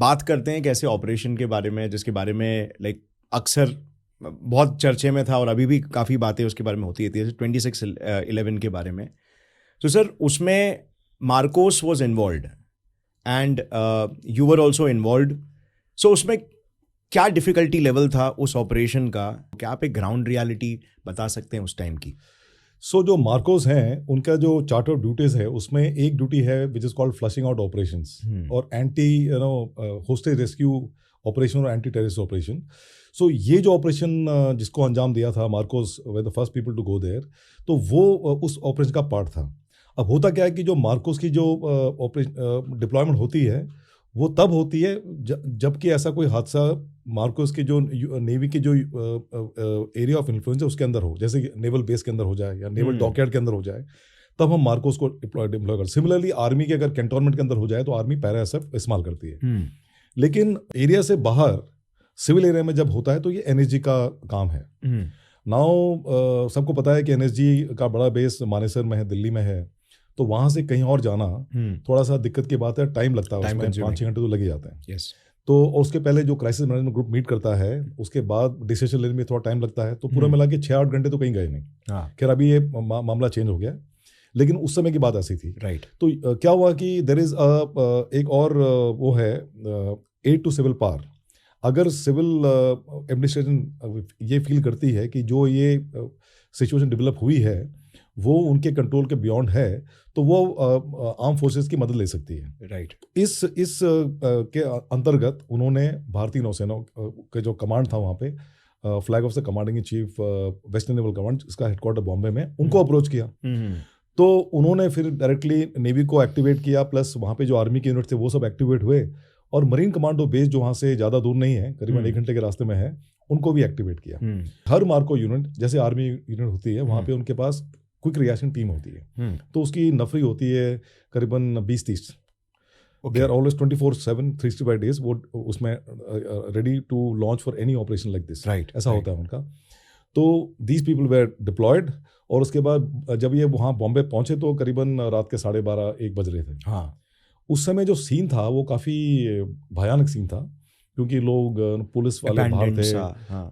बात करते हैं कैसे ऑपरेशन के बारे में, जिसके बारे में लाइक अक्सर बहुत चर्चे में था और अभी भी काफ़ी बातें उसके बारे में होती रहती है, 26/11 के बारे में। तो सर उसमें MARCOS was involve and you were also involve, so उसमें क्या डिफ़िकल्टी लेवल था उस ऑपरेशन का? क्या आप एक ग्राउंड रियलिटी बता सकते हैं उस टाइम की? सो जो मार्कोस हैं उनका जो चार्ट ऑफ ड्यूटीज़ है उसमें एक ड्यूटी है which is called flushing out operations और एंटी होस्टेज रेस्क्यू ऑपरेशन और एंटी टेररिस्ट ऑपरेशन। सो ये जो ऑपरेशन जिसको अंजाम दिया था MARCOS were the first people to go there, तो वो उस ऑपरेशन का पार्ट था। अब होता क्या है कि जो मार्कोस की जो डिप्लॉयमेंट होती है वो तब होती है जबकि ऐसा कोई हादसा मार्कोस के जो नेवी के जो एरिया ऑफ इन्फ्लुएंस है उसके अंदर हो, जैसे कि नेवल बेस के अंदर हो जाए या नेवल डॉकयार्ड के अंदर हो जाए, तब हम मार्कोस को डिप्लॉय कर। सिमिलरली आर्मी के अगर कैंटोनमेंट के अंदर हो जाए तो आर्मी पैरा एसएफ इस्तेमाल करती है। लेकिन एरिया से बाहर सिविल एरिया में जब होता है तो ये एनएसजी का काम है। नाउ सबको पता है कि एनएसजी का बड़ा बेस मानेसर में है, दिल्ली में है, तो वहाँ से कहीं और जाना थोड़ा सा दिक्कत की बात है, टाइम लगता है, उसमें 5-6 घंटे तो लग ही जाते हैं। तो उसके पहले जो क्राइसिस मैनेजमेंट ग्रुप मीट करता है उसके बाद डिसीजन लेने में थोड़ा टाइम लगता है, तो पूरा मिला के 6-8 घंटे तो कहीं गए नहीं। खैर अभी ये मामला चेंज हो गया, लेकिन उस समय की बात ऐसी थी। राइट। तो क्या हुआ कि देयर इज एक और वो है एड टू सिविल पावर। अगर सिविल एडमिनिस्ट्रेशन ये फील करती है कि जो ये सिचुएशन डेवलप हुई है वो उनके कंट्रोल के बियॉन्ड है, तो वो आर्म फोर्सेस की मदद ले सकती है। राइट। इस के अंतर्गत उन्होंने भारतीय नौसेना के जो कमांड था वहाँ पे, flag officer commanding in chief western naval command, इसका हेडक्वार्टर बॉम्बे में, उनको अप्रोच किया। तो उन्होंने फिर डायरेक्टली नेवी को एक्टिवेट किया, प्लस वहाँ पे जो आर्मी के यूनिट थे वो सब एक्टिवेट हुए, और मरीन कमांडो बेस जो वहाँ से ज़्यादा दूर नहीं है, करीबन 1 घंटे के रास्ते में है, उनको भी एक्टिवेट किया। हर मार्को यूनिट जैसे आर्मी यूनिट होती है वहाँ पे उनके पास क्विक रिएक्शन टीम होती है, तो उसकी नफरी होती है करीबन 20-30। दे आर ऑलवेज 24/7 365 डेज वो उसमें ready to launch for any operation like this. Right. ऐसा होता है उनका। तो दीज पीपल वेर डिप्लॉयड, और उसके बाद जब ये वहाँ बॉम्बे पहुँचे तो करीबन रात के 12:30-1 बज रहे थे। हाँ। उस समय जो सीन था वो काफ़ी भयानक सीन था, क्योंकि लोग पुलिस वाले बाहर थे,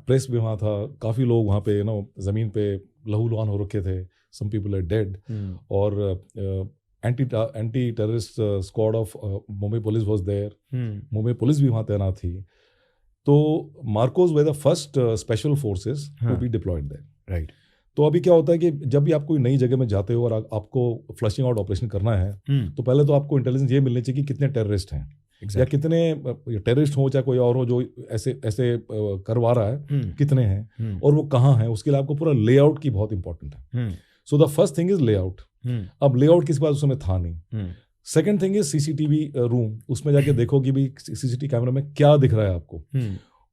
प्रेस भी वहाँ था, काफ़ी लोग वहाँ पे ज़मीन पे लहूलुहान हो रखे थे, सम पीपल आर डेड, और anti terrorist squad of Mumbai police was there, Mumbai police भी वहाँ तैनात थी। तो MARCOS were the first special forces to be deployed there. Right. तो अभी क्या होता है कि जब भी आप कोई नई जगह में जाते हो और आपको फ्लशिंग आउट ऑपरेशन करना है, तो पहले तो आपको इंटेलिजेंस ये मिलनी चाहिए कि कितने टेररिस्ट हैं, या कितने टेररिस्ट हो चाहे कोई और हो जो ऐसे करवा रहा है, कितने हैं और वो कहाँ हैं। उसके लिए आपको पूरा लेआउट की बहुत इंपॉर्टेंट है। So the first thing is layout. अब लेआउट किसी बात उस समय था नहीं। Second thing is CCTV room, उसमें जाके देखो कि भाई सीसीटीवी कैमरा में क्या दिख रहा है आपको।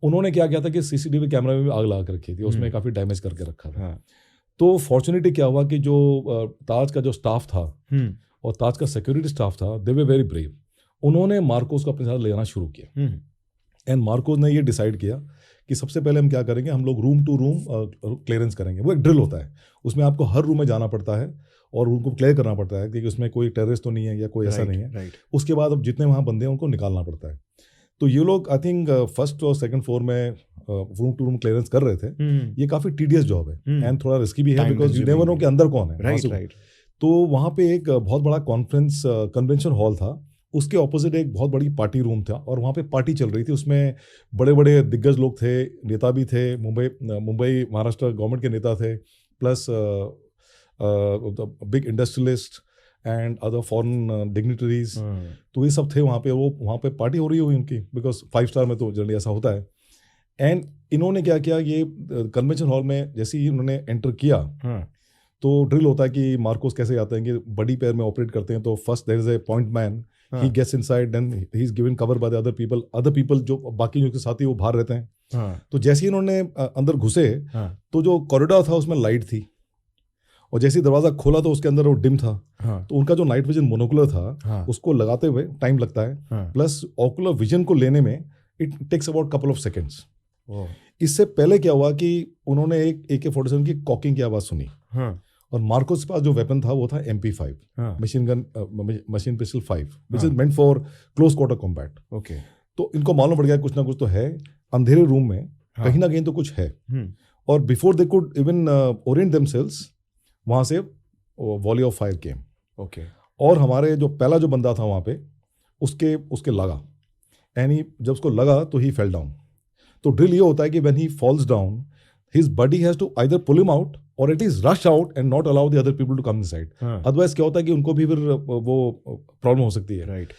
उन्होंने क्या किया था कि सीसीटीवी कैमरा में भी आग लगा कर रखी थी, उसमें काफी डैमेज करके रखा था। तो फॉर्चुनेटली क्या हुआ कि जो ताज का जो स्टाफ था और ताज का सिक्योरिटी स्टाफ था, दे वर वेरी ब्रेव। उन्होंने मार्कोस को अपने साथ ले जाना शुरू किया, एंड मार्कोस ने ये डिसाइड किया कि सबसे पहले हम क्या करेंगे, हम लोग रूम टू रूम क्लियरेंस करेंगे। वो एक ड्रिल होता है, उसमें आपको हर रूम में जाना पड़ता है और उनको क्लियर करना पड़ता है कि उसमें कोई टेररिस्ट तो नहीं है या कोई ऐसा नहीं है। उसके बाद अब जितने वहाँ बंदे हैं उनको निकालना पड़ता है। तो ये लोग आई थिंक फर्स्ट और सेकंड फ्लोर में रूम टू रूम क्लियरेंस कर रहे थे। ये काफ़ी टीडियस जॉब है एंड थोड़ा रिस्की भी है, बिकॉज यू नेवर नो कि अंदर कौन है। राइट। तो वहाँ पे एक बहुत बड़ा कन्वेंशन हॉल था, उसके ऑपोजिट एक बहुत बड़ी पार्टी रूम था, और वहाँ पे पार्टी चल रही थी। उसमें बड़े बड़े दिग्गज लोग थे, नेता भी थे, मुंबई महाराष्ट्र गवर्नमेंट के नेता थे, plus big industrialist and other foreign dignitaries. तो ये सब थे वहाँ पे। वो वहाँ पे पार्टी हो रही हुई उनकी, बिकॉज 5 स्टार में तो जनरली ऐसा होता है। एंड इन्होंने क्या किया, ये कन्वेंशन हॉल में जैसे ही इन्होंने एंटर किया तो ड्रिल होता है कि मार्कोस कैसे आते हैं कि बड़ी पैर में ऑपरेट करते हैं। तो first there is a point man, he gets inside, then he is given cover by the other people जो बाकी जो के साथी वो बाहर रहते हैं। तो जैसे ही इन्होंने अंदर घुसे तो जो कॉरिडोर था उसमें लाइट थी, और जैसे ही दरवाजा खोला तो उसके अंदर वो डिम था। तो उनका जो नाइट विजन मोनोकुलर था उसको लगाते हुए टाइम लगता है, प्लस ऑकुलर विजन को लेने में it takes about couple of seconds. इससे पहले क्या हुआ कि उन्होंने एक AK-47 की कॉकिंग की आवाज़ सुनी, और मार्कोस के पास जो वेपन था वो था MP5 machine pistol 5, which is meant for close quarter combat. Okay. तो इनको मालूम पड़ गया कुछ ना कुछ तो है, अंधेरे रूम में कहीं ना कहीं तो कुछ है। और before they could even orient themselves, वहाँ से volley of fire came. Okay. और हमारे जो पहला जो बंदा था वहाँ पे, उसके लगा, एंड जब उसको लगा तो ही फेल डाउन। तो ड्रिल ये होता है कि when he falls down, his body has to either pull him out और it is rush out and not allow the other people to come inside. Otherwise क्या होता है कि उनको भी फिर वो प्रॉब्लम हो सकती है। राइट।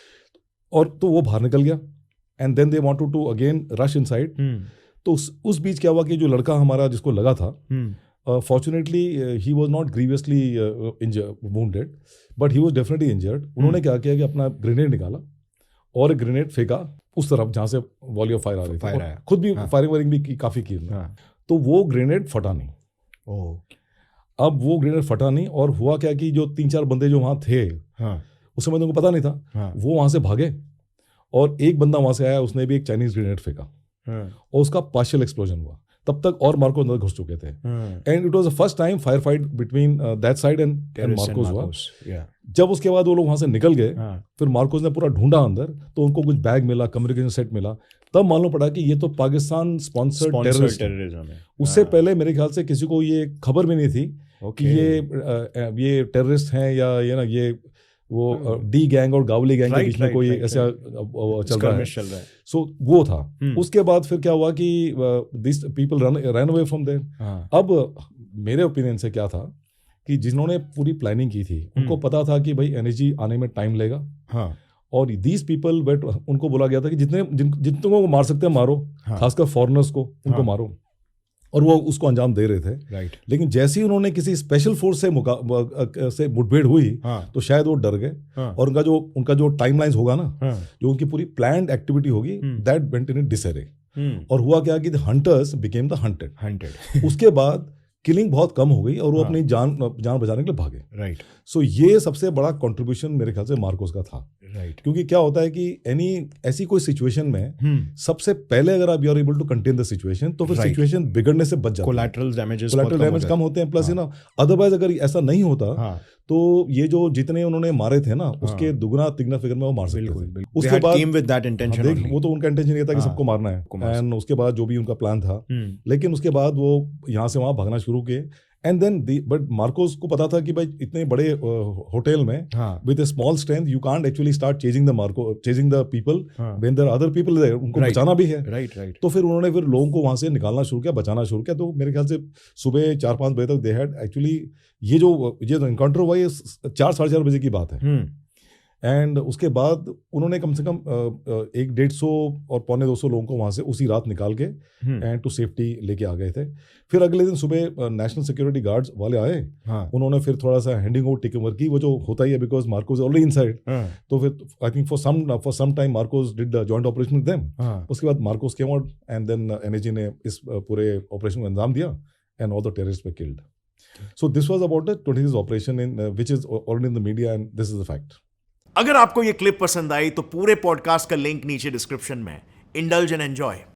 और तो वो बाहर निकल गया, and then they wanted to again rush inside. तो उस बीच क्या हुआ कि जो लड़का हमारा जिसको लगा था, fortunately he was not grievously wounded, but he was definitely injured. उन्होंने क्या किया कि अपना ग्रेनेड निकाला और एक ग्रेनेड फेंका उस तरफ जहाँ से वॉली ऑफ फायर आ रही थी। खुद भी फायरिंग वायरिंग भी काफ़ी की। तो वो ग्रेनेड फटा नहीं। अब वो ग्रेनेड फटा नहीं, और हुआ क्या कि जो 3-4 बंदे जो वहाँ थे, उस समय तो उनको पता नहीं था, वो वहाँ से भागे, और एक बंदा वहाँ से आया, उसने भी एक चाइनीज ग्रेनेड फेंका, और उसका पार्शियल एक्सप्लोजन हुआ। तब तक और मार्को अंदर घुस चुके थे, and it was the first time fire fight between that side and Marcos हुआ। जब उसके बाद वो लोग वहाँ से निकल गए, फिर मार्कोस ने पूरा ढूंढा अंदर, तो उनको कुछ बैग मिला, कम्युनिकेशन सेट मिला, तब मालूम पड़ा कि ये तो पाकिस्तान स्पॉन्सर्ड टेररिज्म है। उससे पहले मेरे ख्याल से किसी को ये खबर भी नहीं थी कि ये टेररिस्ट हैं, या ये वो डी गैंग और गावली गैंग के बीच में कोई ऐसा चल रहा है। सो वो था। उसके बाद फिर क्या हुआ कि this people run away from there. अब मेरे ओपिनियन से क्या था कि जिन्होंने पूरी प्लानिंग की थी, उनको पता था कि भाई एनर्जी आने में टाइम लेगा, और दीज पीपल वेट, उनको बोला गया था कि जितने को मार सकते हैं मारो, खासकर फॉरेनर्स को उनको मारो, और वो उसको अंजाम दे रहे थे। राइट। लेकिन जैसे ही उन्होंने किसी स्पेशल फोर्स से मुठभेड़ हुई, तो शायद वो डर गए, और उनका जो टाइमलाइंस होगा ना, जो उनकी पूरी प्लान्ड एक्टिविटी होगी, दैट वेंट इन डिसअरे। और हुआ क्या कि the hunters became the hunted. उसके बाद किलिंग बहुत कम हो गई, और वो अपनी जान बचाने के लिए भागे। राइट। सो ये सबसे बड़ा कंट्रीब्यूशन मेरे ख्याल से मार्कोस का था। राइट। क्योंकि क्या होता है कि ऐसी कोई सिचुएशन में सबसे पहले अगर आप you are able to contain the situation, तो फिर सिचुएशन बिगड़ने से बच जाता है। कोलैटरल डैमेज कम होते हैं, प्लस अदरवाइज अगर ऐसा नहीं होता तो ये जो जितने उन्होंने मारे थे ना, उसके दुगना तिगना फिगर में वो मार सकते थे। उसके बाद वो तो उनका इंटेंशन ये था कि सबको मारना है, एंड उसके बाद जो भी उनका प्लान था, लेकिन उसके बाद वो यहाँ से वहाँ भागना शुरू किए। एंड देन बट मार्कोस को पता था कि भाई इतने बड़े होटल में with a small strength you can't actually start chasing the people when there are other people there, उनको बचाना भी है। राइट। तो फिर उन्होंने फिर लोगों को वहां से निकालना शुरू किया, बचाना शुरू किया। तो मेरे ख्याल से सुबह 4-5 बजे तक दे हैड एक्चुअली ये जो इनकाउंटर हुआ, ये 4-4:30 बजे की बात है। एंड उसके बाद उन्होंने कम से कम 150 और 250 लोगों को वहाँ से उसी रात निकाल के एंड टू सेफ्टी लेके आ गए थे। फिर अगले दिन सुबह नेशनल सिक्योरिटी गार्ड्स वाले आए, उन्होंने फिर थोड़ा सा हैंडिंग ओवर टेक ओवर की, वो जो होता ही है, बिकॉज मार्कोस ऑलरेडी इनसाइड। तो फिर I think for some time MARCOS did joint operation with them. उसके बाद MARCOS came out, and then NSG ने इस पूरे ऑपरेशन को अंजाम दिया, and all the terrorist were killed. So this was about the 26 operation in which is already in the media, and this is the fact. अगर आपको ये क्लिप पसंद आई तो पूरे पॉडकास्ट का लिंक नीचे डिस्क्रिप्शन में। Indulge and enjoy.